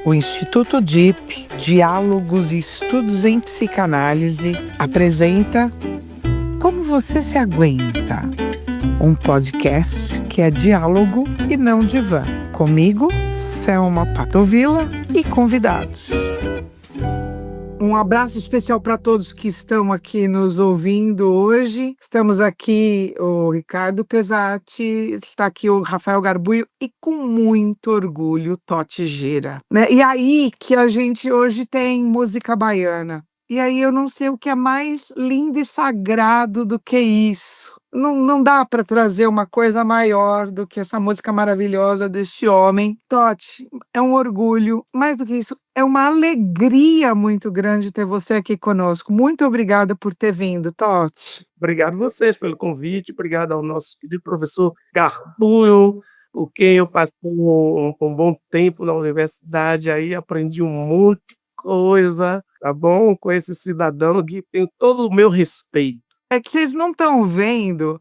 O Instituto DIP, Diálogos e Estudos em Psicanálise, apresenta Como Você Se Aguenta? Um podcast que é diálogo e não divã. Comigo, Selma Patovilla e convidados. Um abraço especial para todos que estão aqui nos ouvindo hoje. Estamos aqui o Ricardo Pesati, está aqui o Rafael Garbuio e com muito orgulho Toti Gira, né? E aí que a gente hoje tem música baiana. E aí eu não sei o que é mais lindo e sagrado do que isso. Não dá para trazer uma coisa maior do que essa música maravilhosa deste homem. Toti, é um orgulho, mais do que isso, é uma alegria muito grande ter você aqui conosco. Muito obrigada por ter vindo, Toti. Obrigado vocês pelo convite, obrigado ao nosso querido professor Garbuio, com quem eu passei um bom tempo na universidade, aí aprendi um monte de coisa, tá bom? Com esse cidadão que tem todo o meu respeito. É que vocês não estão vendo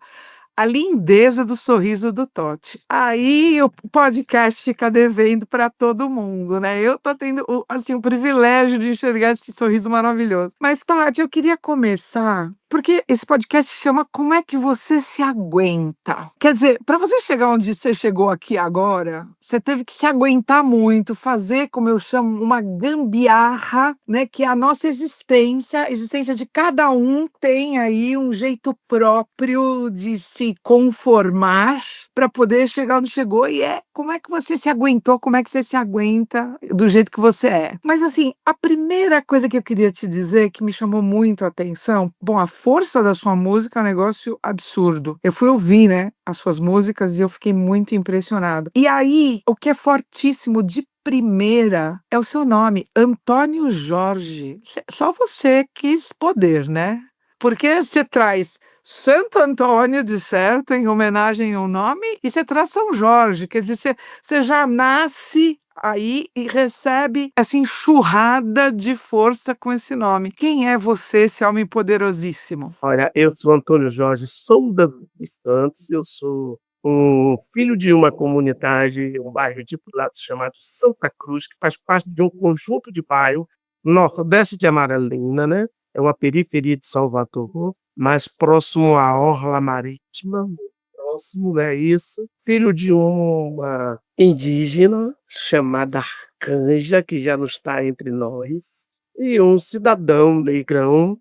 a lindeza do sorriso do Toti. Aí o podcast fica devendo para todo mundo, né? Eu tô tendo o privilégio de enxergar esse sorriso maravilhoso. Mas, Toti, eu queria começar porque esse podcast chama Como é que você se aguenta? Quer dizer, para você chegar onde você chegou aqui agora, você teve que se aguentar muito, fazer, como eu chamo, uma gambiarra, né? Que é a nossa existência, a existência de cada um tem aí um jeito próprio de se conformar para poder chegar onde chegou. E é como é que você se aguentou, como é que você se aguenta do jeito que você é. Mas assim, a primeira coisa que eu queria te dizer, que me chamou muito a atenção, bom, a força da sua música é um negócio absurdo. Eu fui ouvir, né, as suas músicas e eu fiquei muito impressionado. E aí, o que é fortíssimo de primeira é o seu nome, Antônio Jorge. Só você quis poder, né? Porque você traz Santo Antônio, de certo, em homenagem ao nome, e você traz São Jorge. Quer dizer, você já nasce aí e recebe essa enxurrada de força com esse nome. Quem é você, esse homem poderosíssimo? Olha, eu sou Antônio Jorge Souza dos Santos, eu sou um filho de uma comunidade, um bairro de Pilatos chamado Santa Cruz, que faz parte de um conjunto de bairro nordeste de Amaralina, né? É uma periferia de Salvador, mais próximo à orla marítima, próximo, né? Isso. Filho de uma indígena chamada Arcanja, que já não está entre nós, e um cidadão negrão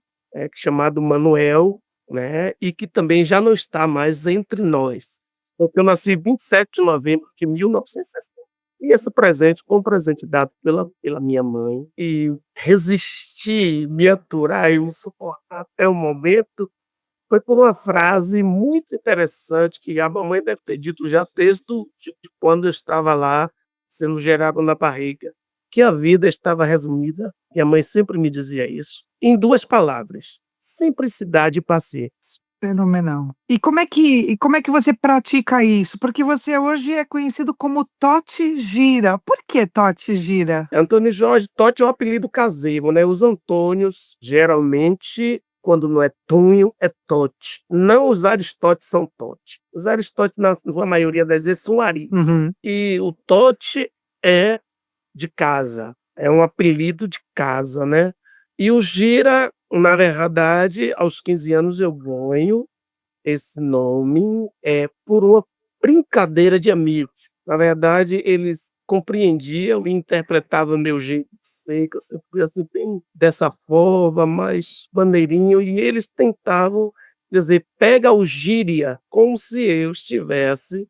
chamado Manuel, né? E que também já não está mais entre nós. Porque eu nasci 27 de novembro de 1960. E esse presente foi um presente dado pela minha mãe. E resistir, me aturar e me suportar até o momento foi por uma frase muito interessante que a mamãe deve ter dito já desde de quando eu estava lá sendo gerado na barriga, que a vida estava resumida, e a mãe sempre me dizia isso, em duas palavras: simplicidade e paciência. Fenomenal. E como é que você pratica isso? Porque você hoje é conhecido como Toti Gira. Por que Toti Gira? Antônio Jorge Totti é um apelido caseiro, né? Os Antônios, geralmente, quando não é Tonho, é Totti. Não os Aristotes são Totti. Os Aristotes, na sua maioria das vezes, são Ari. Uhum. E o Totti é de casa, é um apelido de casa, né. E o Gira, na verdade, aos 15 anos eu ganho esse nome, por uma brincadeira de amigos. Na verdade, eles compreendiam e interpretavam o meu jeito de ser, que eu sempre fui assim bem dessa forma, mais maneirinho, e eles tentavam dizer: "Pega o gíria", como se eu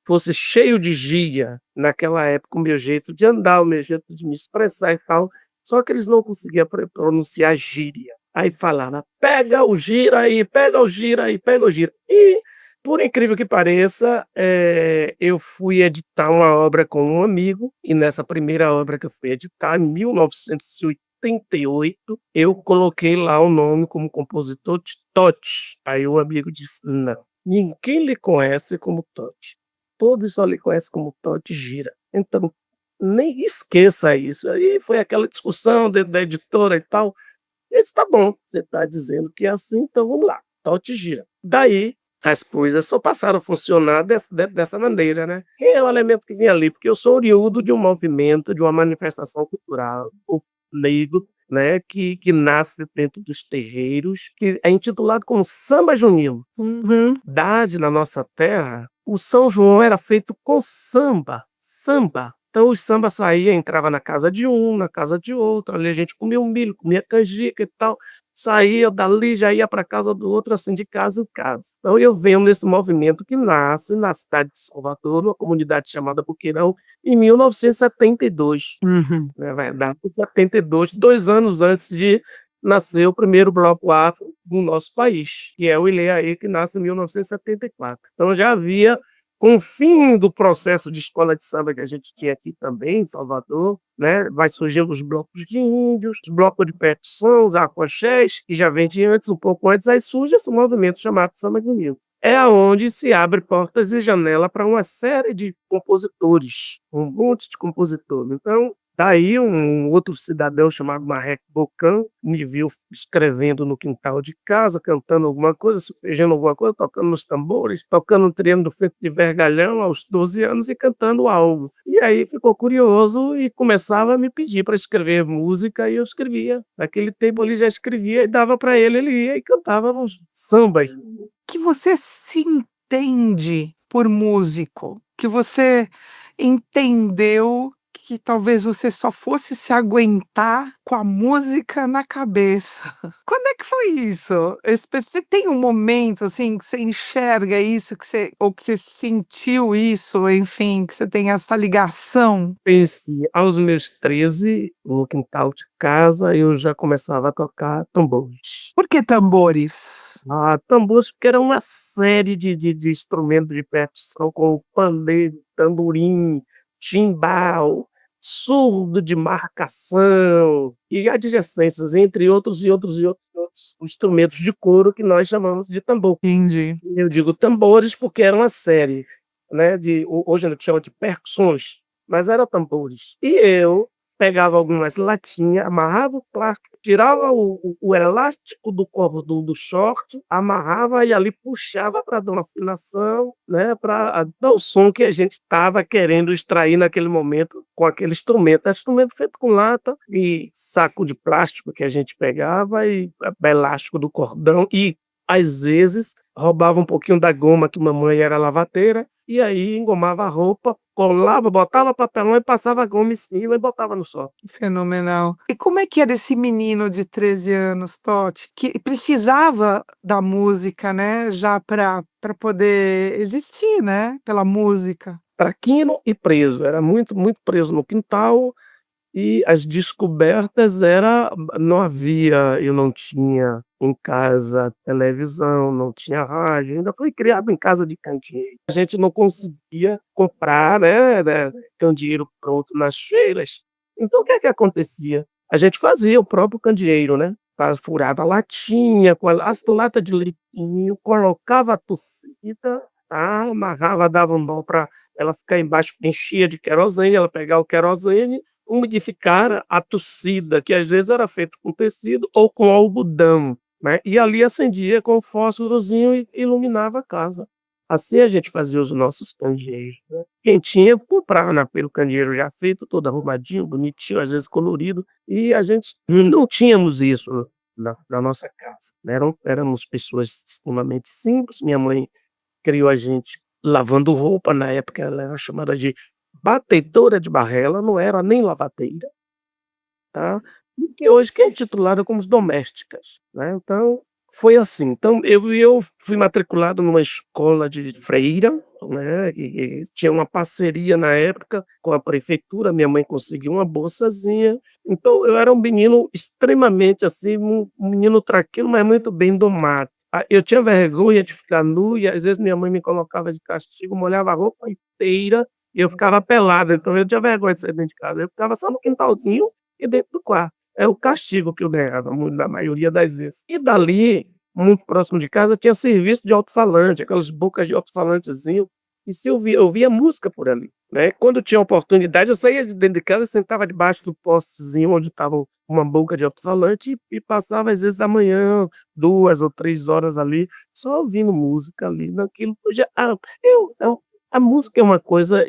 fosse cheio de gíria, naquela época, o meu jeito de andar, o meu jeito de me expressar e tal, só que eles não conseguiam pronunciar gíria. Aí falava: "Pega o gira aí, pega o gira aí, pega o gira". E, por incrível que pareça, eu fui editar uma obra com um amigo, e nessa primeira obra que eu fui editar, em 1988, eu coloquei lá o nome como compositor de Totti. Aí o amigo disse: "Não, ninguém lhe conhece como Totti. Todos só lhe conhecem como Totti Gira. Então, nem esqueça isso". Aí foi aquela discussão dentro da editora e tal. Ele disse: "Tá bom, você está dizendo que é assim, então vamos lá, Totti Gira". Daí As coisas só passaram a funcionar dessa maneira, né. Quem é o elemento que vem ali? Porque eu sou oriundo de um movimento, de uma manifestação cultural, o negro, né, que nasce dentro dos terreiros, que é intitulado como samba junino. Uhum. Verdade, na nossa terra, o São João era feito com samba, samba. Então os sambas saía, entrava na casa de um, na casa de outro, ali a gente comia um milho, comia canjica e tal, saía dali, já ia para casa do outro, assim, de casa em casa. Então eu venho nesse movimento que nasce na cidade de Salvador, numa comunidade chamada Boqueirão, em 1972, Uhum. na verdade, 72, 2 anos antes de nascer o primeiro bloco afro do nosso país, que é o Ilê que nasce em 1974. Então já havia, com o fim do processo de escola de samba que a gente tinha aqui também em Salvador, né, vai surgindo os blocos de índios, os blocos de percussão, os arcochés, que já vem de antes, um pouco antes, aí surge esse movimento chamado Samba de Nilo. É aonde se abre portas e janela para uma série de compositores, um monte de compositores. Então, daí um outro cidadão chamado Marreco Bocan me viu escrevendo no quintal de casa, cantando alguma coisa, solfejando alguma coisa, tocando nos tambores, tocando um triângulo feito de vergalhão aos 12 anos e cantando algo. E aí ficou curioso e começava a me pedir para escrever música e eu escrevia. Naquele tempo ele já escrevia e dava para ele ia e cantava uns sambas. Que você se entende por músico, que você entendeu que talvez você só fosse se aguentar com a música na cabeça. Quando é que foi isso? Você tem um momento, assim, que você enxerga isso, que você ou que você sentiu isso, enfim, que você tem essa ligação? Conheci aos meus 13, no quintal de casa, eu já começava a tocar tambores. Por que tambores? Tambores, porque era uma série de instrumentos de percussão, como pandeiro, tamborim, timbal, surdo de marcação e adjacências, entre outros e outros instrumentos de couro que nós chamamos de tambor. Entendi. Eu digo tambores, porque era uma série, né, hoje a gente chama de percussões, mas era tambores. E eu pegava algumas latinhas, amarrava o plástico, tirava o elástico do corpo do short, amarrava e ali puxava para dar uma afinação, né, para dar o som que a gente estava querendo extrair naquele momento com aquele instrumento. Era instrumento feito com lata e saco de plástico que a gente pegava e elástico do cordão e às vezes, roubava um pouquinho da goma, que mamãe era lavateira, e aí engomava a roupa, colava, botava papelão e passava a goma em cima e botava no sol. Fenomenal. E como é que era esse menino de 13 anos, Totti, que precisava da música, né, já para poder existir, né, pela música? Traquino e preso, era muito, muito preso no quintal. E as descobertas era não havia eu não tinha em casa televisão, não tinha rádio, ainda fui criado em casa de candeeiro. A gente não conseguia comprar, né, candeeiro pronto nas feiras. Então o que é que acontecia? A gente fazia o próprio candeeiro, né, furava a latinha com as lata de liquinho, colocava a torcida, tá, amarrava, dava um nó para ela ficar embaixo, enchia de querosene, ela pegava o querosene, umidificar a torcida, que às vezes era feito com tecido ou com algodão, né, e ali acendia com o fósforozinho e iluminava a casa. Assim a gente fazia os nossos candeeiros, né. Quem tinha, comprava pelo candeeiro já feito, todo arrumadinho, bonitinho, às vezes colorido, e a gente não tínhamos isso na nossa casa, né, éramos pessoas extremamente simples. Minha mãe criou a gente lavando roupa, na época ela era chamada de batedora de barrela, não era nem lavadeira, tá, e que hoje que é titulada como domésticas, né, então foi assim. Então eu fui matriculado numa escola de freira, né, e tinha uma parceria na época com a prefeitura, minha mãe conseguiu uma bolsazinha, então eu era um menino extremamente, assim, um menino traquino, mas muito bem domado. Eu tinha vergonha de ficar nu e às vezes minha mãe me colocava de castigo, molhava a roupa inteira e eu ficava pelado, então eu tinha vergonha de sair dentro de casa, eu ficava só no quintalzinho e dentro do quarto. É o castigo que eu ganhava na maioria das vezes. E dali, muito próximo de casa, tinha serviço de alto-falante, aquelas bocas de alto-falantezinho, e se eu ouvia música por ali, né. Quando tinha oportunidade, eu saía de dentro de casa, sentava debaixo do postezinho onde estava uma boca de alto-falante e passava, às vezes, a manhã, 2 ou 3 horas ali, só ouvindo música ali naquilo. Já a música é uma coisa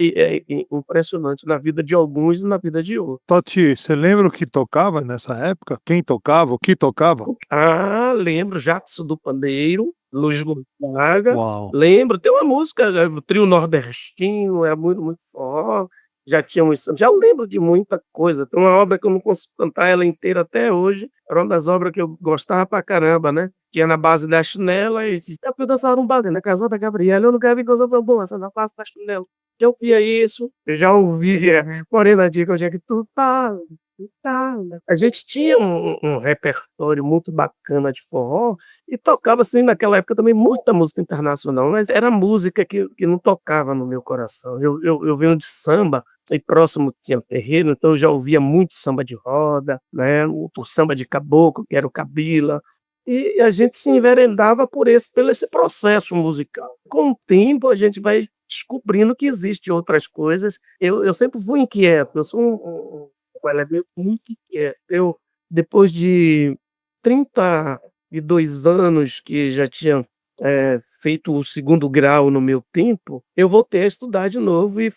impressionante na vida de alguns e na vida de outros. Toti, você lembra o que tocava nessa época? Quem tocava? O que tocava? Ah, lembro, Jacson do Pandeiro, Luiz Gonzaga, Uau! lembro, tem uma música, o trio nordestino, é muito, muito forte, já tinha uns já lembro de muita coisa, tem uma obra que eu não consigo cantar ela inteira até hoje, era uma das obras que eu gostava pra caramba, né, que é na base da chinela e diz: "É porque eu dançava um baile na casa da Gabriela, eu não quero ver coisa boa, só na base da chinela". Já ouvia isso, eu já ouvia Morena diga onde é que tu tá. A gente tinha um repertório muito bacana de forró e tocava, assim, naquela época também muita música internacional, mas era música que não tocava no meu coração. Eu venho de samba e próximo tinha terreiro, então eu já ouvia muito samba de roda, né, o samba de caboclo, que era o cabila, e a gente se enveredava pelo esse processo musical. Com o tempo a gente vai descobrindo que existe outras coisas. Eu sempre fui inquieto, eu sou ela é meio muito inquieta. Eu, depois de 32 anos que já tinha, feito o segundo grau no meu tempo, eu voltei a estudar de novo e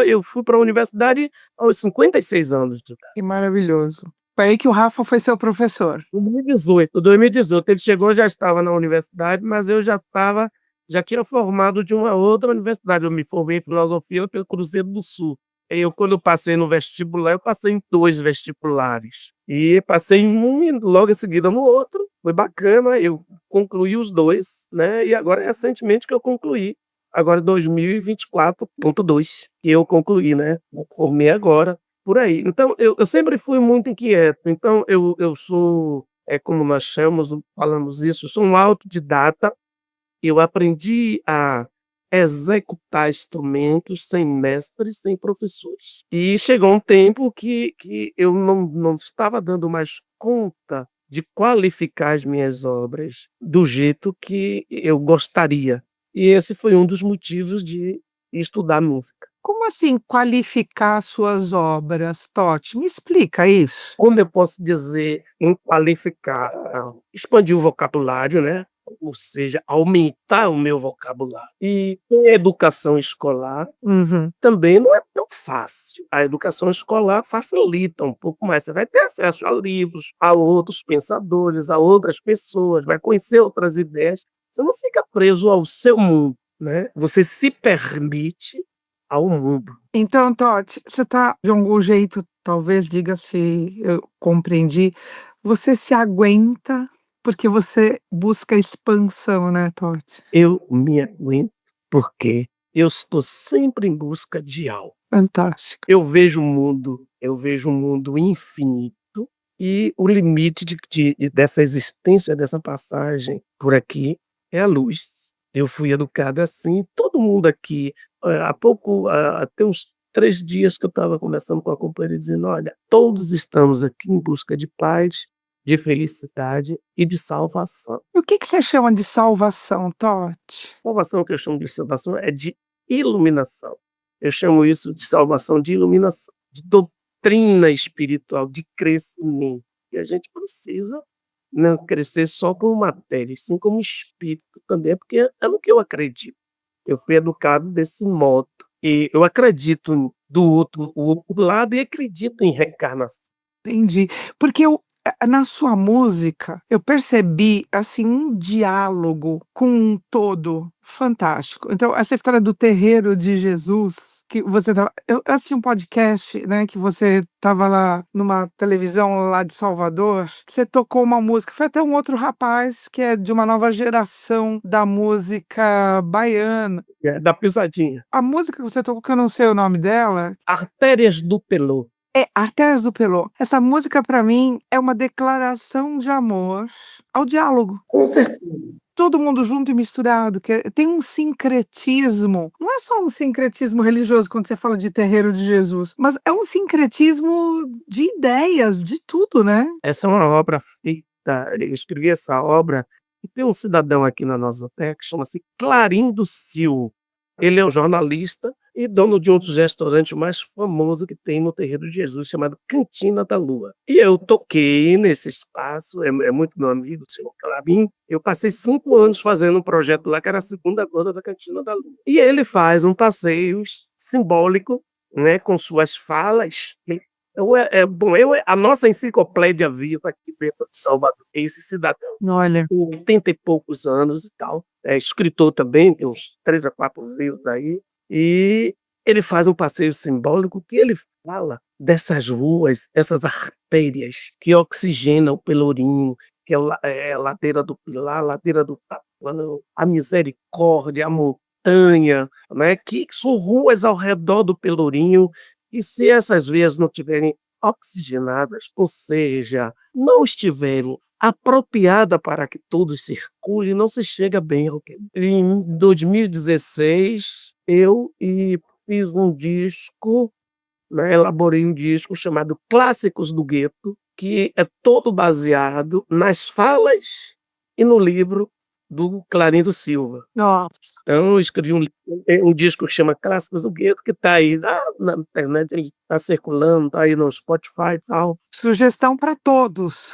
eu fui para a universidade aos 56 anos de idade. Que maravilhoso. Foi aí que o Rafa foi seu professor. 2018, ele chegou, eu já estava na universidade, mas já tinha formado de uma outra universidade, eu me formei em filosofia pelo Cruzeiro do Sul. Quando eu passei no vestibular, eu passei em 2 vestibulares, e passei em um e logo em seguida no outro, foi bacana, eu concluí os 2, né, e agora recentemente que eu concluí, agora 2024.2, que eu concluí, né, eu formei agora, por aí. Então eu sempre fui muito inquieto, então eu sou, como nós falamos isso, eu sou um autodidata, eu aprendi a executar instrumentos sem mestres, sem professores. E chegou um tempo que eu não estava dando mais conta de qualificar as minhas obras do jeito que eu gostaria. E esse foi um dos motivos de estudar música. Como assim qualificar suas obras, Totti? Me explica isso. Como eu posso dizer em qualificar? Expandir o vocabulário, né, ou seja, aumentar o meu vocabulário. E com a educação escolar Uhum. também não é tão fácil. A educação escolar facilita um pouco mais, você vai ter acesso a livros, a outros pensadores, a outras pessoas, vai conhecer outras ideias, você não fica preso ao seu mundo, né, você se permite ao mundo. Então, Totti, você tá de algum jeito, talvez diga se eu compreendi, você se aguenta, porque você busca expansão, né, Totti? Eu me aguento, porque eu estou sempre em busca de algo. Fantástico. Eu vejo um mundo infinito e o limite dessa existência, dessa passagem por aqui, é a luz. Eu fui educado assim, todo mundo aqui, tem uns 3 dias que eu estava conversando com a companheira dizendo: "Olha, todos estamos aqui em busca de paz, de felicidade e de salvação". E o que que você chama de salvação, Totti? Salvação, que eu chamo de salvação, é de iluminação. Eu chamo isso de salvação de iluminação, de doutrina espiritual, de crescimento. E a gente precisa não crescer só como matéria, e sim como espírito também, porque é no que eu acredito. Eu fui educado desse modo e eu acredito o outro lado e acredito em reencarnação. Entendi. Porque na sua música, eu percebi, assim, um diálogo com um todo fantástico. Então, essa história do terreiro de Jesus, que você estava eu assisti um podcast, né, que você estava lá numa televisão lá de Salvador, que você tocou uma música, foi até um outro rapaz que é de uma nova geração da música baiana. Da pisadinha. A música que você tocou, que eu não sei o nome dela, Artérias do Pelô. é Artérias do Pelô. Essa música pra mim é uma declaração de amor ao diálogo. Com certeza. Todo mundo junto e misturado, tem um sincretismo, não é só um sincretismo religioso quando você fala de terreiro de Jesus, mas é um sincretismo de ideias, de tudo, né. Essa é uma obra feita, eu escrevi essa obra e tem um cidadão aqui na nossa terra que chama-se Clarindo Sil. Ele é um jornalista e dono de um dos restaurantes mais famosos que tem no Terreiro de Jesus, chamado Cantina da Lua. E eu toquei nesse espaço, é muito meu amigo, o senhor Clabin. Eu passei 5 anos fazendo um projeto lá, que era a segunda banda da Cantina da Lua. E ele faz um passeio simbólico, né, com suas falas. A nossa enciclopédia viva aqui dentro de Salvador, esse cidadão Olha. com 80 e poucos anos e tal. É escritor também, tem uns 3 a 4 livros aí. E ele faz um passeio simbólico que ele fala dessas ruas, essas artérias que oxigenam o Pelourinho, que é a Ladeira do Pilar, Ladeira do Tapuã, a Misericórdia, a Montanha, né, que são ruas ao redor do Pelourinho, e se essas vias não tiverem oxigenadas, ou seja, não estiverem apropriada para que todos circulem, não se chega bem ao que. Em 2016, fiz um disco, né, elaborei um disco chamado Clássicos do Gueto, que é todo baseado nas falas e no livro do Clarindo Silva. Nossa. Então, eu escrevi um disco que chama Clássicos do Gueto, que está aí na internet, está circulando, está aí no Spotify e tal. Sugestão para todos.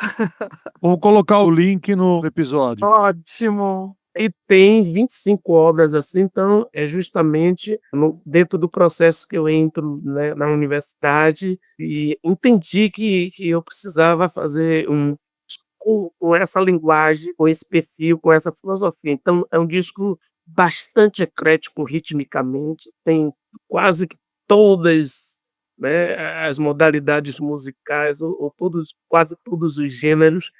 Vamos colocar o link no episódio. Ótimo. E tem 25 obras assim, então é justamente dentro do processo que eu entro, né, na universidade, e entendi que eu precisava fazer com essa linguagem, com esse perfil, com essa filosofia. Então é um disco bastante eclético ritmicamente, tem quase que todas, né, as modalidades musicais, ou quase todos os gêneros,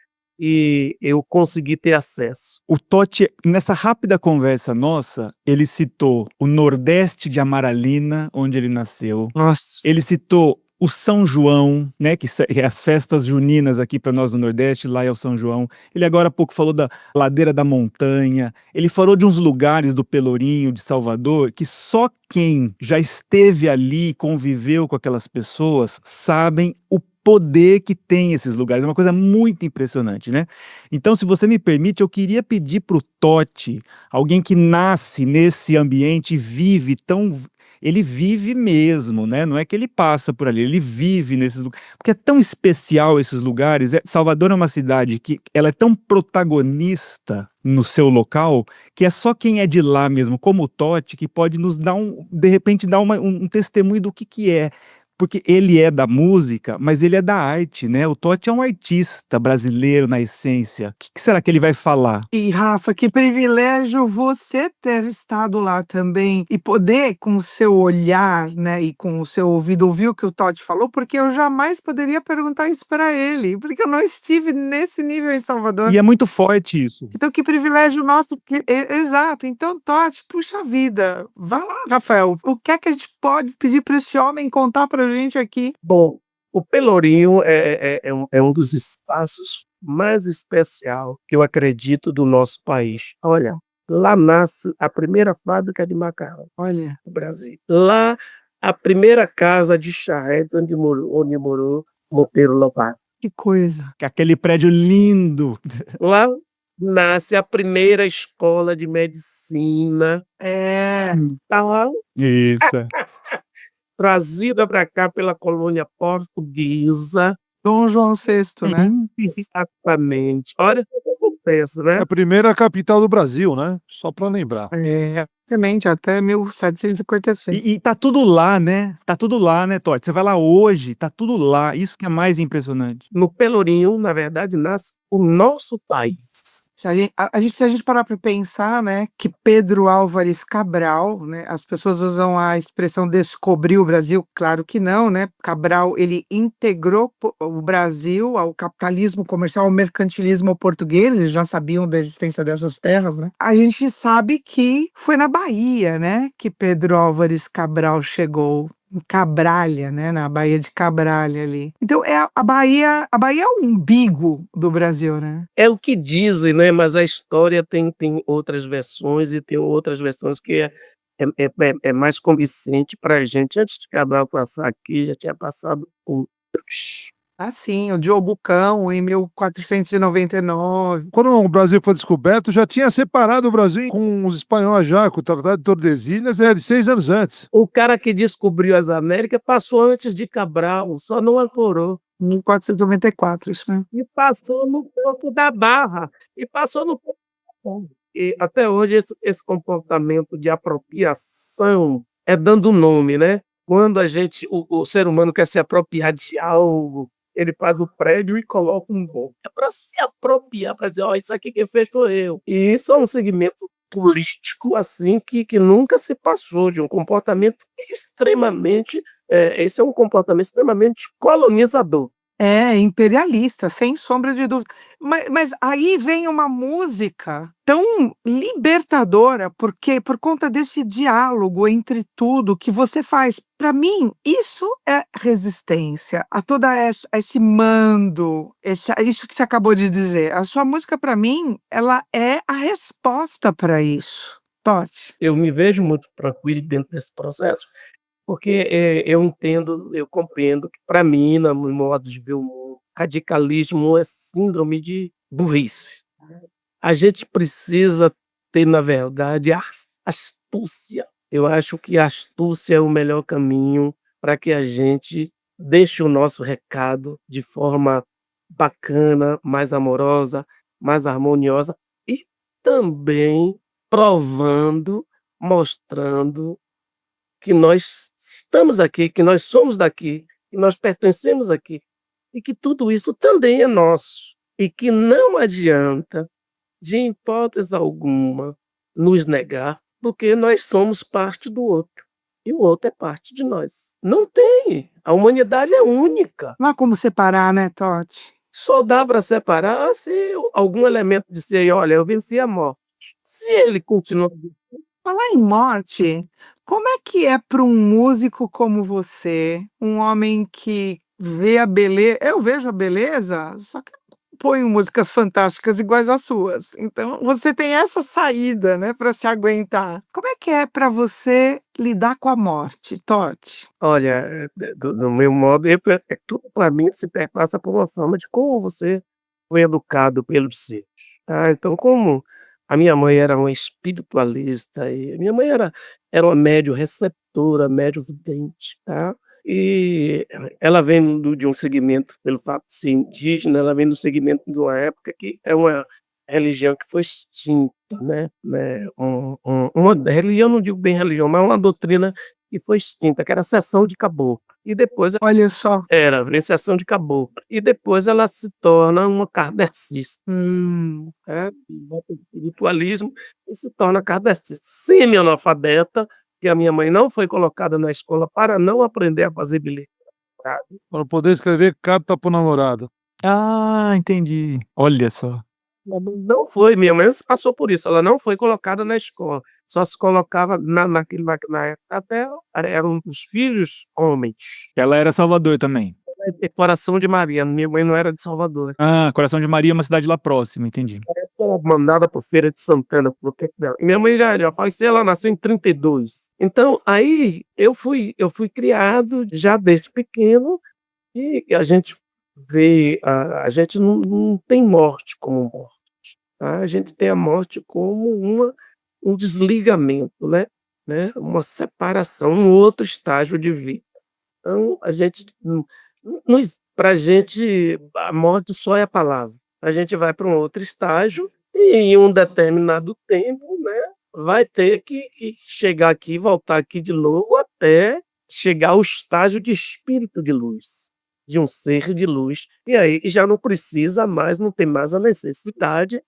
e eu consegui ter acesso. O Totti, nessa rápida conversa nossa, ele citou o Nordeste de Amaralina, onde ele nasceu. Nossa. Ele citou o São João, né, que é as festas juninas aqui para nós no Nordeste, lá é o São João. Ele agora há pouco falou da Ladeira da Montanha. Ele falou de uns lugares do Pelourinho, de Salvador, que só quem já esteve ali, conviveu com aquelas pessoas, sabem o poder que tem esses lugares. É uma coisa muito impressionante, né? Então, se você me permite, eu queria pedir para o Totti, alguém que nasce nesse ambiente e vive tão... Ele vive mesmo, né? Não é que ele passa por ali, ele vive nesses lugares. Porque é tão especial esses lugares. Salvador é uma cidade que ela é tão protagonista no seu local, que é só quem é de lá mesmo, como o Totti, que pode nos dar de repente, dar um testemunho do que é. Porque ele é da música, mas ele é da arte, né? O Totti é um artista brasileiro na essência. O que será que ele vai falar? E Rafa, que privilégio você ter estado lá também e poder, com o seu olhar, né, e com o seu ouvido, ouvir o que o Totti falou, porque eu jamais poderia perguntar isso para ele, porque eu não estive nesse nível em Salvador. E é muito forte isso. Então, que privilégio nosso. Exato. Então, Totti, puxa vida. Vai lá, Rafael. O que é que a gente pode pedir para esse homem contar para a gente aqui? Bom, o Pelourinho é um dos espaços mais especial que eu acredito do nosso país. Olha, lá nasce a primeira fábrica de macarrão Olha. do Brasil. Lá, a primeira casa de charrete onde morou Monteiro Lobato. Que coisa. Aquele prédio lindo. Lá nasce a primeira escola de medicina. Tá lá, Isso. trazida para cá pela colônia portuguesa. Dom João VI, né? Exatamente. Olha o que acontece, É né? a primeira capital do Brasil, né? Só para lembrar. Exatamente, até 1756. E tá tudo lá, né? Tá tudo lá, né, Totti? Você vai lá hoje, tá tudo lá. Isso que é mais impressionante. No Pelourinho, na verdade, nasce o nosso país. Se a gente parar para pensar, né, que Pedro Álvares Cabral, né, as pessoas usam a expressão descobriu o Brasil, claro que não, né? Cabral, ele integrou o Brasil ao capitalismo comercial, ao mercantilismo português, eles já sabiam da existência dessas terras, né? A gente sabe que foi na Bahia, né, que Pedro Álvares Cabral chegou. Em Cabralha, né, na Baía de Cabralha ali. Então a Bahia é o umbigo do Brasil, né? É o que dizem, né? Mas a história tem outras versões, e tem outras versões que é mais convincente para a gente. Antes de Cabral passar aqui, já tinha passado outros. Assim, o Diogo Cão, em 1499. Quando o Brasil foi descoberto, já tinha separado o Brasil com os espanhóis já, com o Tratado de Tordesilhas, de 6 anos antes. O cara que descobriu as Américas passou antes de Cabral, só não ancorou. 1494, isso mesmo. E passou no ponto da Barra, e passou no ponto da Barra. E até hoje esse comportamento de apropriação é dando nome, né. Quando o ser humano quer se apropriar de algo, ele faz o prédio e coloca um nome. É para se apropriar, para dizer: "Ó, isso aqui quem fez sou eu". E isso é um segmento político, assim, que nunca se passou de um comportamento extremamente, esse é um comportamento extremamente colonizador. É, imperialista, sem sombra de dúvida. Mas aí vem uma música tão libertadora, porque por conta desse diálogo entre tudo que você faz. Para mim, isso é resistência a toda esse mando, isso que você acabou de dizer. A sua música, para mim, ela é a resposta para isso. Totti. Eu me vejo muito tranquilo dentro desse processo, porque, eu entendo, eu compreendo que para mim, no meu modo de ver o mundo, radicalismo é síndrome de burrice. A gente precisa ter, na verdade, astúcia. Eu acho que a astúcia é o melhor caminho para que a gente deixe o nosso recado de forma bacana, mais amorosa, mais harmoniosa e também provando, mostrando que nós estamos aqui, que nós somos daqui, que nós pertencemos aqui e que tudo isso também é nosso e que não adianta, de hipótese alguma, nos negar, porque nós somos parte do outro e o outro é parte de nós. Não tem, a humanidade é única. Não há como separar, né, Totti? Só dá para separar se algum elemento disser: "Olha, eu venci a morte". Se ele continua. Falar em morte, como é que é para um músico como você, um homem que vê a beleza? Eu vejo a beleza, só que eu não ponho músicas fantásticas iguais às suas. Então, você tem essa saída, né, para se aguentar. Como é para você lidar com a morte, Totti? Olha, do meu modo, tudo para mim se perpassa por uma forma de como você foi educado pelos seus, tá. Então, como a minha mãe era uma espiritualista e minha mãe era uma médium receptora, médium vidente, tá. E ela vem de um segmento, pelo fato de ser indígena, ela vem do segmento de uma época que é uma religião que foi extinta, né, uma religião, não digo bem religião, mas uma doutrina que foi extinta, que era a sessão de caboclo. E depois Olha só. vem sessão de caboclo. E depois ela se torna uma kardecista, né, bota o espiritualismo e se torna kardecista. Semi-analfabeta, que a minha mãe não foi colocada na escola para não aprender a fazer bilhete. Para poder escrever carta pro namorado. Ah, entendi. Olha só. Ela não foi, minha mãe passou por isso, ela não foi colocada na escola, só se colocava na época até eram os filhos homens. Ela era Salvador também. Coração de Maria, minha mãe não era de Salvador. Ah, Coração de Maria é uma cidade lá próxima, entendi. Ela era mandada para Feira de Santana pro tempo dela. E minha mãe já faleceu, ela nasceu em 32. Então, aí eu fui criado já desde pequeno e a gente vê a gente não tem morte como morte, tá, a gente tem a morte como um desligamento, né, uma separação, um outro estágio de vida. Então a gente não pra gente a morte só é a palavra. A gente vai para um outro estágio e em um determinado tempo, né, vai ter que chegar aqui, voltar aqui de novo até chegar ao estágio de espírito de luz, de um ser de luz, e aí já não precisa mais, não tem mais a necessidade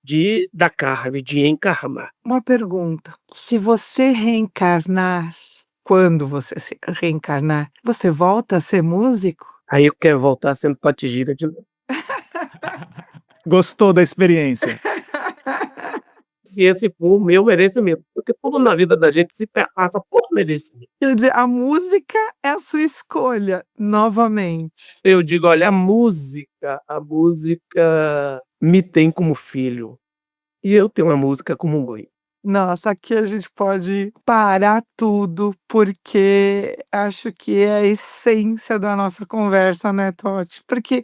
da carne, de encarnar. Uma pergunta: se você reencarnar, quando você se reencarnar, você volta a ser músico? Aí eu quero voltar sendo Patijira de novo. Gostou da experiência? Se esse for o meu merecimento, porque tudo na vida da gente se passa por merecimento. Quer dizer, a música é a sua escolha, novamente. Eu digo: "Olha, a música me tem como filho, e eu tenho a música como mãe". Nossa, aqui a gente pode parar tudo, porque acho que é a essência da nossa conversa, né, Toti? Porque,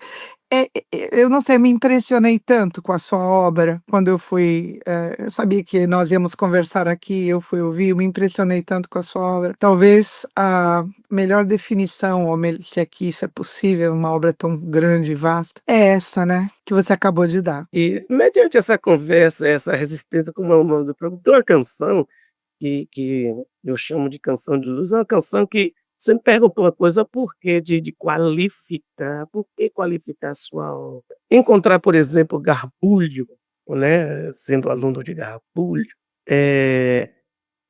eu não sei, me impressionei tanto com a sua obra quando eu fui, eu sabia que nós íamos conversar aqui, eu fui ouvir, eu me impressionei tanto com a sua obra. Talvez a melhor definição, ou se aqui isso é possível, uma obra tão grande e vasta, é essa, né, que você acabou de dar. E, mediante essa conversa, essa resistência, como é o nome do programa, tem uma canção que eu chamo de canção de luz, é uma canção que você me perguntou uma coisa, por que de qualificar, por que qualificar a sua obra? Encontrar, por exemplo, Garbulho, né, sendo aluno de Garbulho, eh,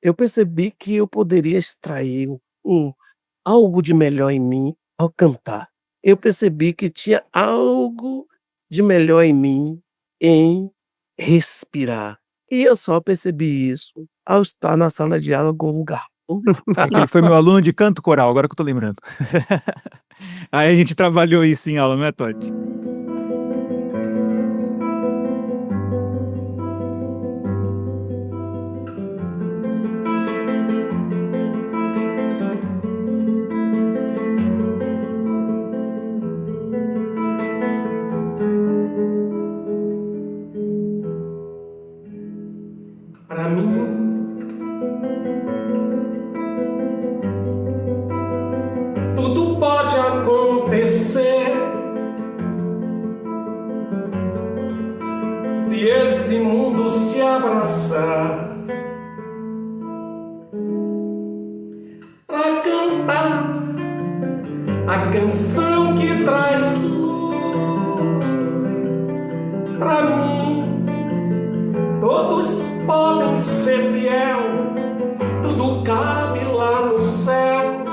eu percebi que eu poderia extrair um algo de melhor em mim ao cantar. Eu percebi que tinha algo de melhor em mim em respirar. E eu só percebi isso ao estar na sala de aula com o Garbulho. É que ele foi meu aluno de canto coral, agora que eu tô lembrando. Aí a gente trabalhou isso em aula, não é, Totti? Pra mim, tudo pode acontecer se esse mundo se abraçar pra cantar a canção que traz luz. Pra mim, todos podem ser fiel, tudo cabe lá no céu.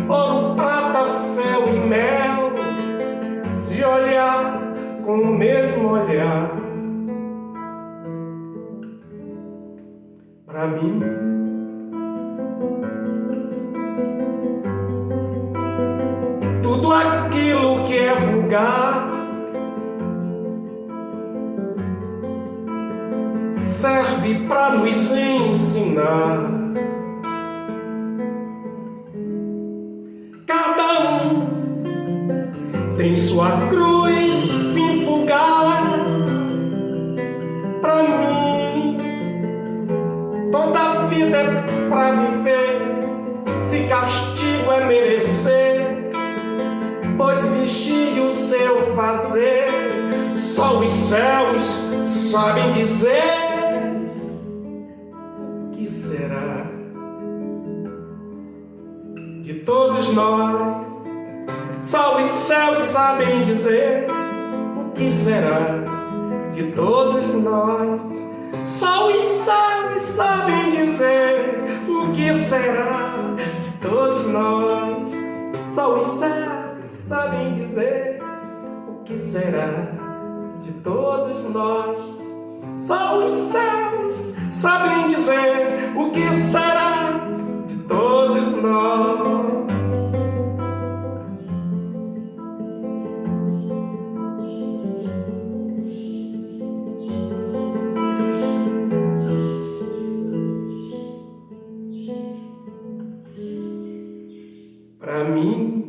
Ouro, prata, fel e mel, se olhar com o mesmo olhar. Pra mim, tudo aquilo que é vulgar serve pra nos ensinar. Cada um tem sua cruz, fim fugaz. Pra mim, toda a vida é pra viver. Se castigo é merecer, pois vigie o seu fazer. Só os céus sabem dizer o que será de todos nós. Só os céus sabem dizer o que será de todos nós. Só os céus sabem dizer o que será de todos nós. Só os céus sabem dizer o que será de todos nós. Só os céus sabem dizer o que será de todos nós. Pra mim,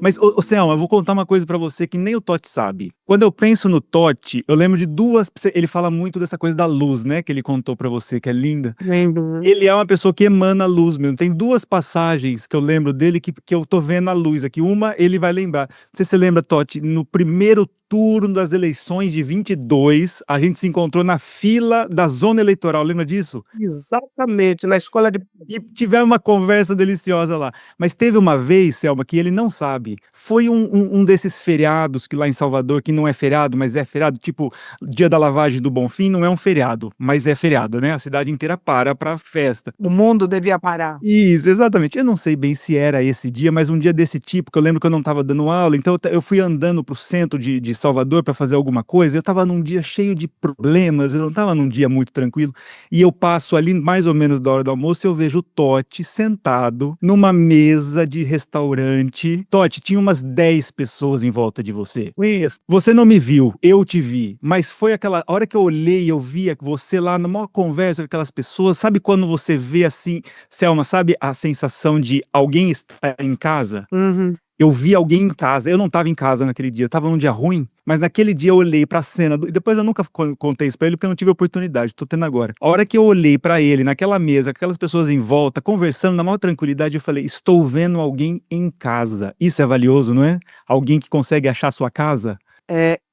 Mas, ô Selma, eu vou contar uma coisa pra você que nem o Totti sabe. Quando eu penso no Totti, eu lembro de duas. Ele fala muito dessa coisa da luz, né? Que ele contou pra você, que é linda. Lembro. Ele é uma pessoa que emana luz mesmo. Tem duas passagens que eu lembro dele que eu tô vendo a luz aqui. Uma, ele vai lembrar. Não sei se você lembra, Totti, no primeiro turno das eleições de 22, a gente se encontrou na fila da zona eleitoral. Lembra disso? Exatamente, na escola de E tivemos uma conversa deliciosa lá. Mas teve uma vez, Selma, que ele não sabe. Foi um desses feriados que lá em Salvador, que não é feriado, mas é feriado, tipo Dia da Lavagem do Bonfim, não é um feriado, mas é feriado, né? A cidade inteira para pra festa. O mundo devia parar. Isso, exatamente. Eu não sei bem se era esse dia, mas um dia desse tipo, que eu lembro que eu não estava dando aula, então eu fui andando pro centro de Salvador para fazer alguma coisa, eu estava num dia cheio de problemas, eu não estava num dia muito tranquilo, e eu passo ali mais ou menos da hora do almoço, eu vejo o Totti sentado numa mesa de restaurante. Totti, tinha umas 10 pessoas em volta de você. Isso. Você não me viu, eu te vi, mas foi aquela hora que eu olhei, eu via você lá numa conversa com aquelas pessoas. Sabe quando você vê assim, Selma, sabe a sensação de alguém estar em casa? Uhum. Eu vi alguém em casa, eu não estava em casa naquele dia, eu estava num dia ruim, mas naquele dia eu olhei pra cena, e depois eu nunca contei isso pra ele porque eu não tive oportunidade, tô tendo agora. A hora que eu olhei pra ele, naquela mesa, aquelas pessoas em volta, conversando na maior tranquilidade, eu falei, estou vendo alguém em casa. Isso é valioso, não é? Alguém que consegue achar sua casa.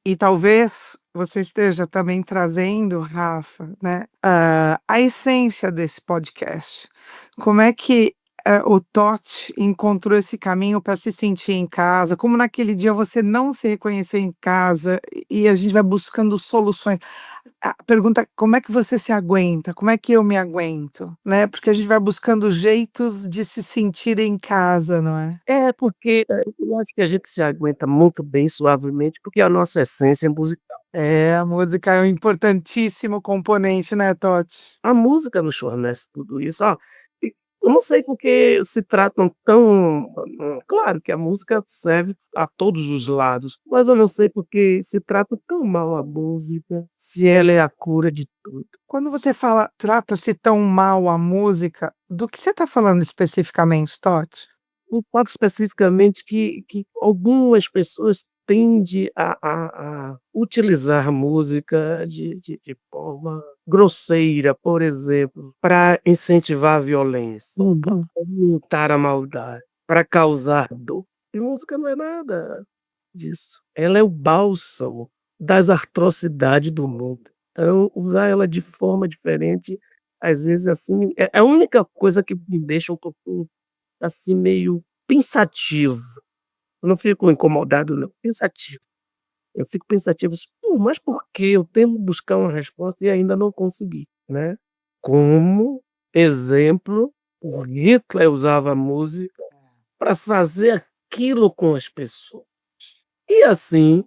E talvez você esteja também trazendo, Rafa, né, a essência desse podcast. Como é que o Totti encontrou esse caminho para se sentir em casa? Como naquele dia você não se reconheceu em casa e a gente vai buscando soluções. A pergunta é, como é que você se aguenta? Como é que eu me aguento? Né? Porque a gente vai buscando jeitos de se sentir em casa, não é? É, porque eu acho que a gente se aguenta muito bem, suavemente, porque a nossa essência é musical. A música é um importantíssimo componente, né, Totti? A música nos fornece tudo isso. E eu não sei por que se tratam tão. Claro que a música serve a todos os lados, mas eu não sei por que se trata tão mal a música, se ela é a cura de tudo. Quando você fala trata-se tão mal a música, do que você está falando especificamente, Totti? Eu falo especificamente que algumas pessoas tendem a utilizar a música de forma grosseira, por exemplo, para incentivar a violência, para aumentar a maldade, para causar dor. E música não é nada disso. Ela é o bálsamo das atrocidades do mundo. Então, usar ela de forma diferente, às vezes, assim, é a única coisa que me deixa um pouquinho assim, meio pensativo. Eu não fico incomodado não, pensativo. Eu fico pensativo assim: "Pô, mas por que eu tento buscar uma resposta e ainda não consegui", né. Como exemplo, o Hitler usava a música para fazer aquilo com as pessoas. E assim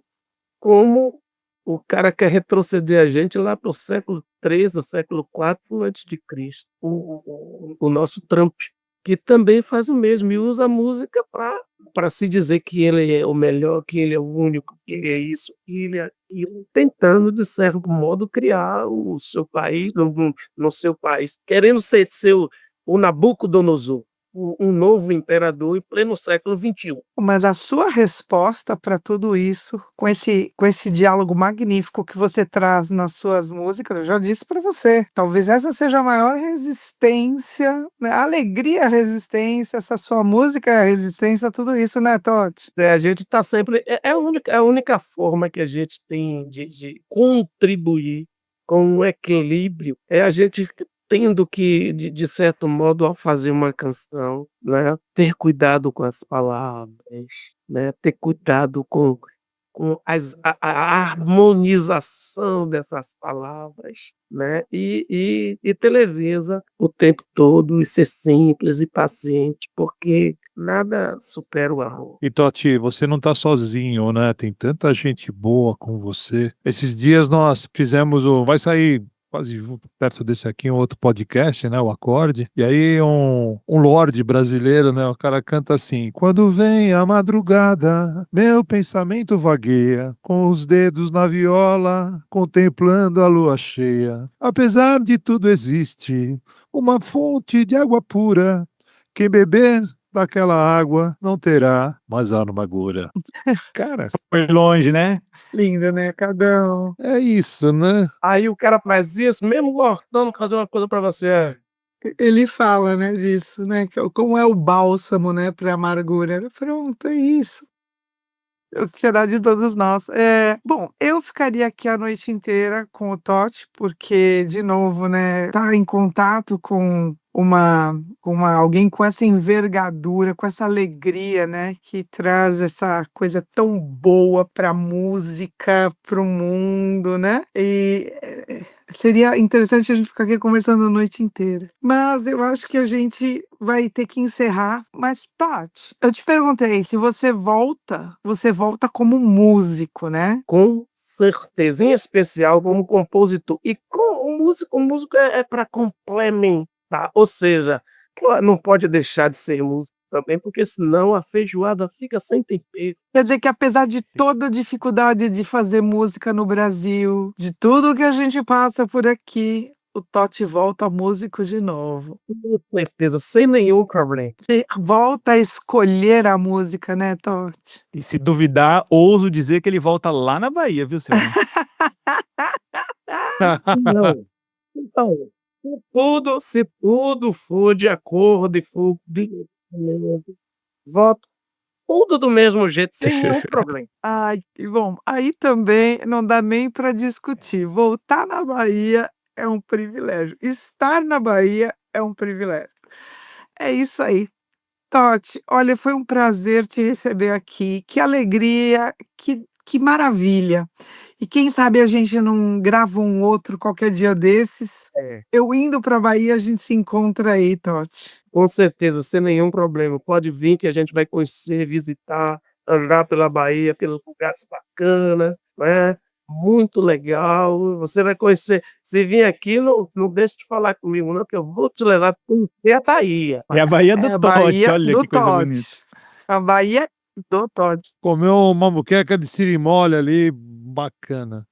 como o cara quer retroceder a gente lá para o século III, o século IV antes de Cristo, o nosso Trump, que também faz o mesmo e usa a música para se dizer que ele é o melhor, que ele é o único, que ele é isso, que ele é aquilo, tentando, de certo modo, criar o seu país no seu país, querendo ser o Nabucodonosor, um novo imperador em pleno século XXI. Mas a sua resposta para tudo isso, com esse diálogo magnífico que você traz nas suas músicas, eu já disse para você, talvez essa seja a maior resistência, né, alegria, resistência, essa sua música é a resistência a tudo isso, né, Totti? A gente está sempre é a única forma que a gente tem de contribuir com o equilíbrio, é a gente tendo que, de certo modo, ao fazer uma canção, né, ter cuidado com as palavras, né, ter cuidado com a harmonização dessas palavras, né, e ter leveza o tempo todo e ser simples e paciente, porque nada supera o amor. E Totti, você não está sozinho, né? Tem tanta gente boa com você. Esses dias nós fizemos vai sair quase perto desse aqui um outro podcast, né? O Acorde. E aí um lorde brasileiro, né? O cara canta assim: quando vem a madrugada, meu pensamento vagueia, com os dedos na viola, contemplando a lua cheia. Apesar de tudo existe uma fonte de água pura. Quem beber daquela água não terá mais amargura. Cara, Foi longe, né? Lindo, né, Cagão? é isso, né? Aí o cara faz isso, mesmo gostando, fazer uma coisa pra você. Ele fala, né, disso, né, como é o bálsamo, né, para amargura. Pronto, é isso. O que será de todos nós. Bom, eu ficaria aqui a noite inteira com o Totti, porque, de novo, né, tá em contato com alguém com essa envergadura, com essa alegria, né, que traz essa coisa tão boa para a música, para o mundo, né, e seria interessante a gente ficar aqui conversando a noite inteira. Mas eu acho que a gente vai ter que encerrar. Mas, Tati, eu te perguntei, se você volta como músico, né? Com certeza, em especial como compositor. E com o músico é para complementar, ou seja, claro, não pode deixar de ser músico também, porque senão a feijoada fica sem tempero. Quer dizer que apesar de toda a dificuldade de fazer música no Brasil, de tudo que a gente passa por aqui, o Totti volta músico de novo. Com certeza, sem nenhum problema. Você volta a escolher a música, né, Totti? E se duvidar, ouso dizer que ele volta lá na Bahia, viu, Selma? Não. Então, se tudo for de acordo e for voto tudo do mesmo jeito, sem nenhum problema. Ai, que bom. Aí também não dá nem para discutir. Voltar na Bahia é um privilégio. Estar na Bahia é um privilégio. É isso aí. Totti, olha, foi um prazer te receber aqui. Que alegria, que maravilha. E quem sabe a gente não grava um outro qualquer dia desses. É. Eu indo para Bahia, a gente se encontra aí, Totti. Com certeza, sem nenhum problema. Pode vir que a gente vai conhecer, visitar, andar pela Bahia, pelos lugares bacanas, né? Muito legal. Você vai conhecer. Se vir aqui, não deixe de falar comigo, não, que eu vou te levar para conhecer a Bahia. É a Bahia do É a Totti, Bahia olha do que coisa Totti. bonita. A Bahia do Totti. Comeu uma moqueca de sirimole ali, bacana.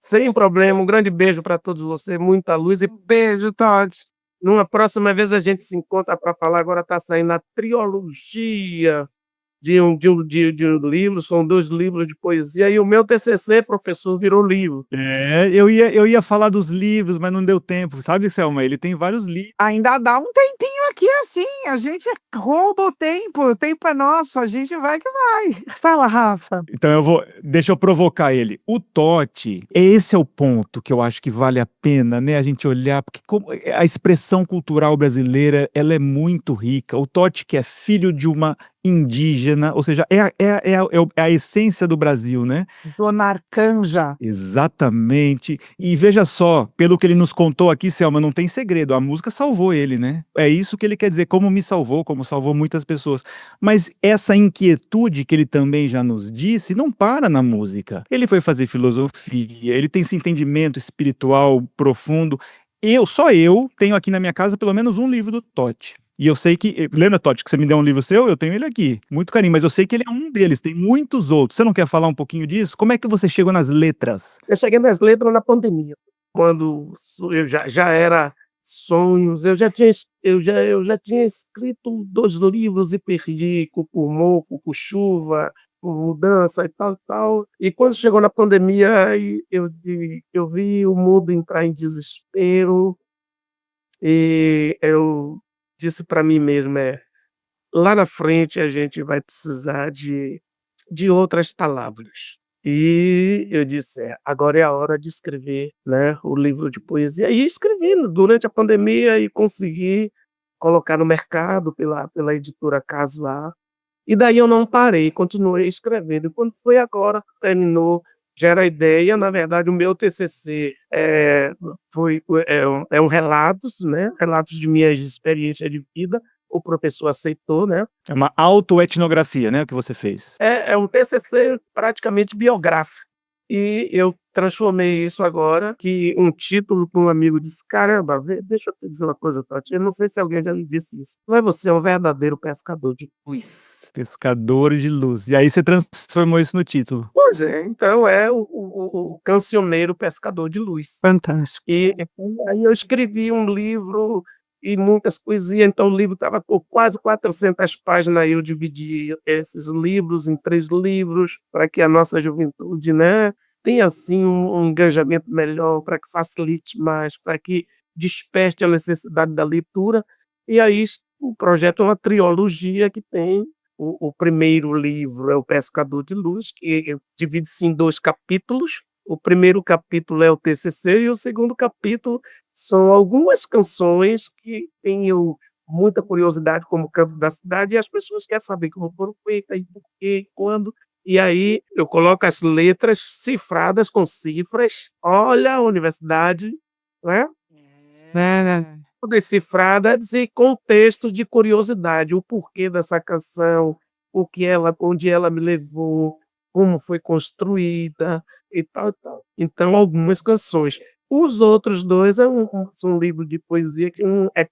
Sem problema. Um grande beijo para todos vocês, muita luz. E Beijo, Totti. numa próxima vez a gente se encontra para falar. Agora está saindo a trilogia de um livro, são 2 livros de poesia, e o meu TCC, professor, virou livro. É, eu ia falar dos livros, mas não deu tempo. Sabe, Selma? Ele tem vários livros. Ainda dá um tempinho aqui assim, a gente rouba o tempo é nosso, a gente vai que vai. Fala, Rafa. Então deixa eu provocar ele. O Totti, esse é o ponto que eu acho que vale a pena, né, a gente olhar, porque a expressão cultural brasileira, ela é muito rica. O Totti, que é filho de uma indígena, ou seja, é a essência do Brasil, né? Dona Arcanja. Exatamente. E veja só, pelo que ele nos contou aqui, Selma, não tem segredo, a música salvou ele, né? É isso que ele quer dizer, como me salvou, como salvou muitas pessoas. Mas essa inquietude que ele também já nos disse, não para na música. Ele foi fazer filosofia, ele tem esse entendimento espiritual profundo. Só eu tenho aqui na minha casa pelo menos um livro do Totti. E eu sei que... Lembra, Totti, que você me deu um livro seu? Eu tenho ele aqui. Muito carinho, mas eu sei que ele é um deles. Tem muitos outros. Você não quer falar um pouquinho disso? Como é que você chegou nas letras? Eu cheguei nas letras na pandemia, quando eu já era sonhos. Eu já tinha escrito 2 livros e perdi por moco, por chuva, por mudança e tal. E quando chegou na pandemia, aí eu vi o mundo entrar em desespero, e eu disse para mim mesmo, lá na frente a gente vai precisar de outras palavras. E eu disse, agora é a hora de escrever, né, o livro de poesia. E escrevi durante a pandemia e consegui colocar no mercado pela editora Casuar. E daí eu não parei, continuei escrevendo. E quando foi agora, terminou, já era a ideia. Na verdade, o meu TCC é um relatos, né, relatos de minhas experiências de vida. O professor aceitou, né? É uma autoetnografia, né, o que você fez. É um TCC praticamente biográfico. E eu transformei isso agora, que um título para um amigo disse, caramba, deixa eu te dizer uma coisa, Totti, eu não sei se alguém já me disse isso, mas você é um verdadeiro pescador de luz. Pescador de luz. E aí você transformou isso no título. Pois é, então é o cancioneiro pescador de luz. Fantástico. E aí eu escrevi um livro e muitas poesias, então o livro estava com quase 400 páginas, eu dividi esses livros em 3 livros, para que a nossa juventude, né, tenha assim um engajamento melhor, para que facilite mais, para que desperte a necessidade da leitura. E aí o projeto é uma trilogia que tem o primeiro livro é o Pescador de Luz, que divide-se em 2 capítulos. O primeiro capítulo é o TCC e o segundo capítulo São algumas canções que tenho muita curiosidade, como o Canto da Cidade, e as pessoas querem saber como foram feitas, e por quê, e quando. E aí eu coloco as letras cifradas com cifras. Olha a universidade, né? Né? Decifradas e com textos de curiosidade, o porquê dessa canção, o que ela, onde ela me levou, como foi construída e tal, e tal. Então, algumas canções. Os outros dois são um livro de poesia, que um é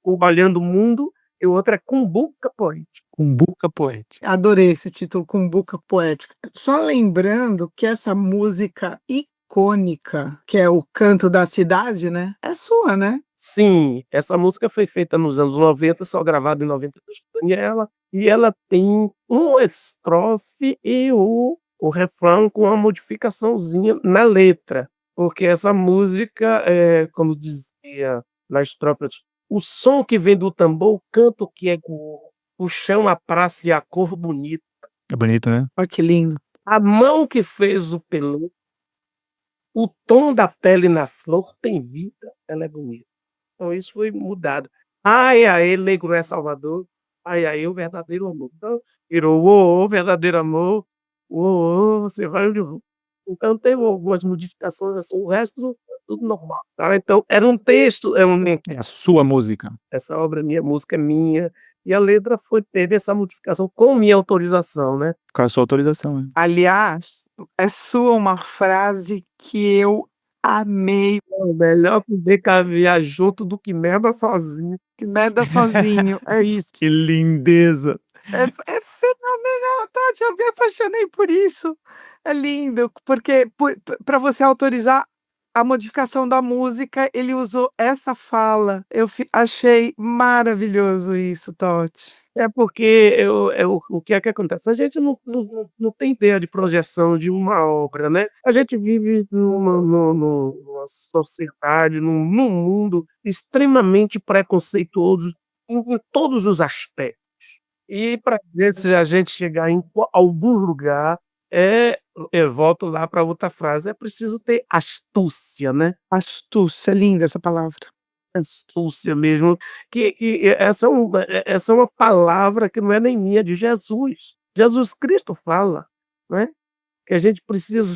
Cumbalhando o Mundo e o outro é Cumbuca Poética. Cumbuca poética. Adorei esse título, Cumbuca Poética. Só lembrando que essa música icônica, que é o Canto da Cidade, né? É sua, né? Sim, essa música foi feita nos anos 90, só gravada em 92 por Daniela, e ela tem uma estrofe e o refrão com uma modificaçãozinha na letra, porque essa música, como dizia nas estrofe, o som que vem do tambor, o canto que é o chão, a praça e a cor bonita, É bonito, né? Olha que lindo. a mão que fez o peludo, o tom da pele na flor tem vida, ela é bonita. Então isso foi mudado. Ai, ai, negro é Salvador. Ai, ai, o verdadeiro amor. Então, virou o verdadeiro amor. Você vai onde eu vou. Então tem algumas modificações, assim, o resto tudo normal. Tá? Então era um texto, É a sua música. essa obra é minha, música é minha, e a letra teve essa modificação com minha autorização, né? Com a sua autorização, né? Aliás, é sua uma frase que eu amei. É melhor poder caviar junto do que merda sozinho. Que merda sozinho. É isso. Que lindeza. É fenomenal, Tati. Eu me apaixonei por isso. É lindo, porque para você autorizar a modificação da música, ele usou essa fala. Eu achei maravilhoso isso, Totti. É porque o que é que acontece? A gente não tem ideia de projeção de uma obra, né? A gente vive numa sociedade, num mundo extremamente preconceituoso em todos os aspectos. E para a gente chegar em algum lugar, eu volto lá para outra frase, é preciso ter astúcia, né? Astúcia, linda essa palavra. Astúcia mesmo, que essa é uma palavra que não é nem minha, é de Jesus. Jesus Cristo fala, né, que a gente precisa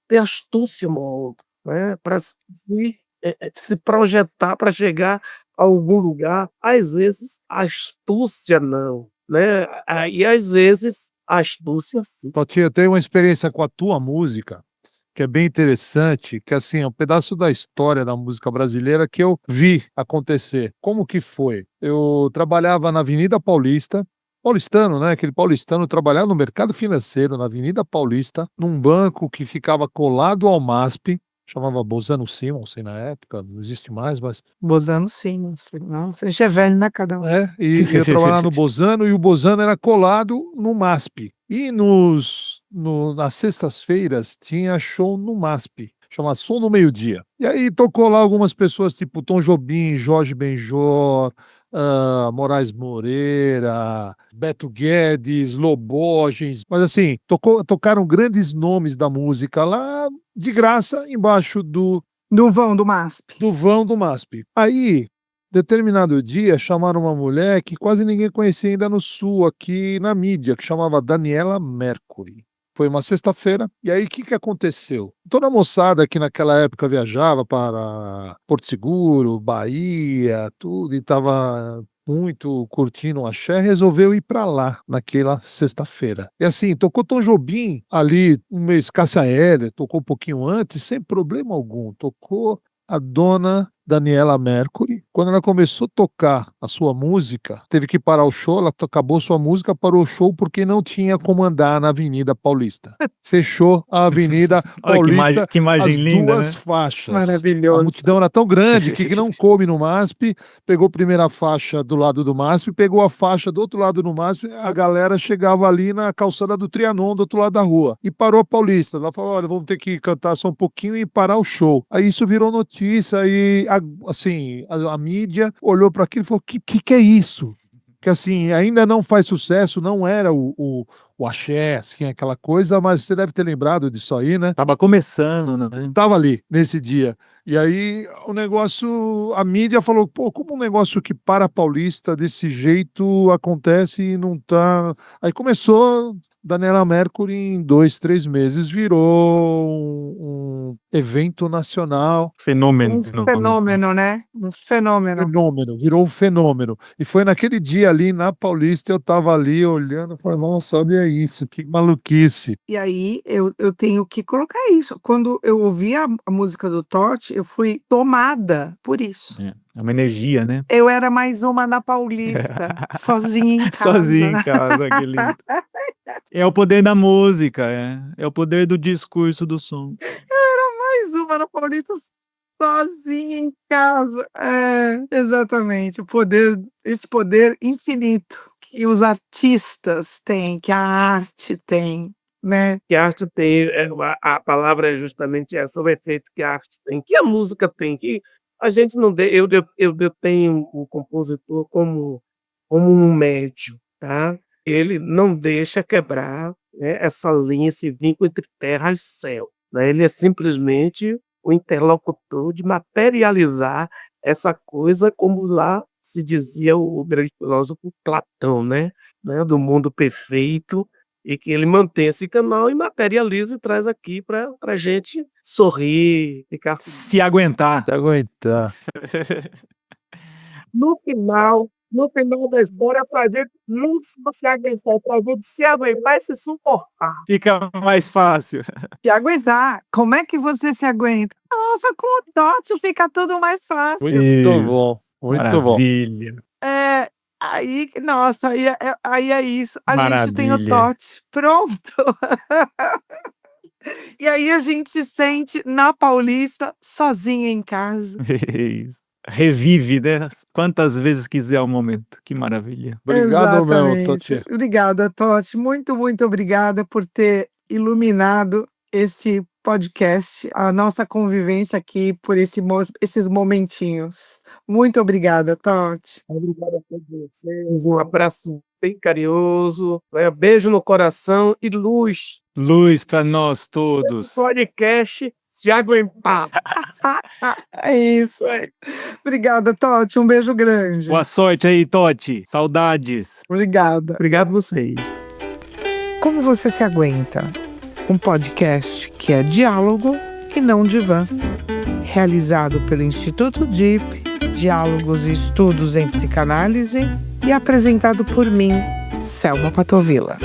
ter astúcia no mundo, né, para se projetar para chegar a algum lugar. Às vezes, astúcia não, né, e às vezes, astúcia sim. Toti, eu tenho uma experiência com a tua música que é bem interessante, que assim, é um pedaço da história da música brasileira que eu vi acontecer. Como que foi? Eu trabalhava na Avenida Paulista, paulistano, né? Aquele paulistano trabalhava no mercado financeiro, na Avenida Paulista, num banco que ficava colado ao MASP, chamava Bozano Simonsen na época, não existe mais, mas... Bozano sim, nossa, a gente é velho, né, cada um. E eu trabalhava no Bozano e o Bozano era colado no MASP. E nas sextas-feiras tinha show no MASP, chama Som no Meio-Dia. E aí tocou lá algumas pessoas tipo Tom Jobim, Jorge Benjor, Moraes Moreira, Beto Guedes, Loborges. Mas assim, tocaram grandes nomes da música lá de graça embaixo do vão do MASP. do vão do MASP. Aí, determinado dia, chamaram uma mulher que quase ninguém conhecia ainda no Sul, aqui na mídia, que chamava Daniela Mercury. Foi uma sexta-feira, e aí o que aconteceu? Toda a moçada que naquela época viajava para Porto Seguro, Bahia, tudo, e estava muito curtindo o axé, resolveu ir para lá naquela sexta-feira. E assim, tocou Tom Jobim ali, um mês, Cássia Eller, tocou um pouquinho antes, sem problema algum. Tocou a dona Daniela Mercury. Quando ela começou a tocar a sua música, teve que parar o show, ela acabou sua música, parou o show porque não tinha como andar na Avenida Paulista. Fechou a Avenida Olha Paulista, que imagem as linda, duas né? faixas. Maravilhoso. A multidão era tão grande que não coube no MASP, pegou a primeira faixa do lado do MASP, pegou a faixa do outro lado do MASP, a galera chegava ali na calçada do Trianon, do outro lado da rua, e parou a Paulista. Ela falou, olha, vamos ter que cantar só um pouquinho e parar o show. Aí isso virou notícia e, assim, a mídia olhou para aquilo e falou, que é isso? que assim, ainda não faz sucesso, não era o axé, assim, aquela coisa, mas você deve ter lembrado disso aí, né? Tava começando, né? Tava ali, nesse dia. E aí o negócio, a mídia falou, pô, como um negócio que para Paulista desse jeito acontece e não tá... Aí começou, Daniela Mercury em 2, 3 meses virou um evento nacional. Fenômeno. Um fenômeno, né? Um fenômeno. Fenômeno, virou um fenômeno. E foi naquele dia ali na Paulista, eu tava ali olhando, falei, nossa, olha isso, que maluquice. E aí eu tenho que colocar isso. Quando eu ouvi a música do Totti, eu fui tomada por isso. É uma energia, né? Eu era mais uma na Paulista, sozinha em casa. Sozinho em casa, que lindo. É o poder da música, é o poder do discurso do som. Mais uma na Paulista, sozinha em casa. É, exatamente. Esse poder infinito que os artistas têm, que a arte tem, né? Que a arte tem, a palavra é justamente essa, o efeito que a arte tem, que a música tem, que a gente não... Eu tenho o compositor como um médio, tá? Ele não deixa quebrar, né, essa linha, esse vínculo entre terra e céu, né? Ele é simplesmente o interlocutor de materializar essa coisa, como lá se dizia o grande filósofo Platão, né? Do mundo perfeito, e que ele mantém esse canal e materializa e traz aqui para a gente sorrir, ficar feliz. Se aguentar. Até aguentar. No final da história, para a gente não se aguentar, para a gente se aguentar e se suportar. Fica mais fácil. Se aguentar. Como é que você se aguenta? Nossa, com o Totti fica tudo mais fácil. Muito Isso. bom, muito bom. Maravilha. É, aí, nossa, aí é isso. A gente tem o Maravilha. Totti. Pronto. E aí a gente se sente na Paulista, sozinha em casa. Isso. Revive, né? Quantas vezes quiser o momento. Que maravilha. Obrigado, meu Exatamente. Totti. Obrigada, Totti. Muito, muito obrigada por ter iluminado esse podcast, a nossa convivência aqui por esses momentinhos. Muito obrigada, Totti. Obrigado a todos vocês. Um abraço bem carinhoso. Beijo no coração e luz. Luz para nós todos. Podcast Se Aguentar. É isso. Obrigada, Totti. Um beijo grande. Boa sorte aí, Totti. Saudades. Obrigada. Obrigado a vocês. Como você se aguenta? Um podcast que é diálogo e não divã. Realizado pelo Instituto DIP, Diálogos e Estudos em Psicanálise, e apresentado por mim, Selma Patovilla.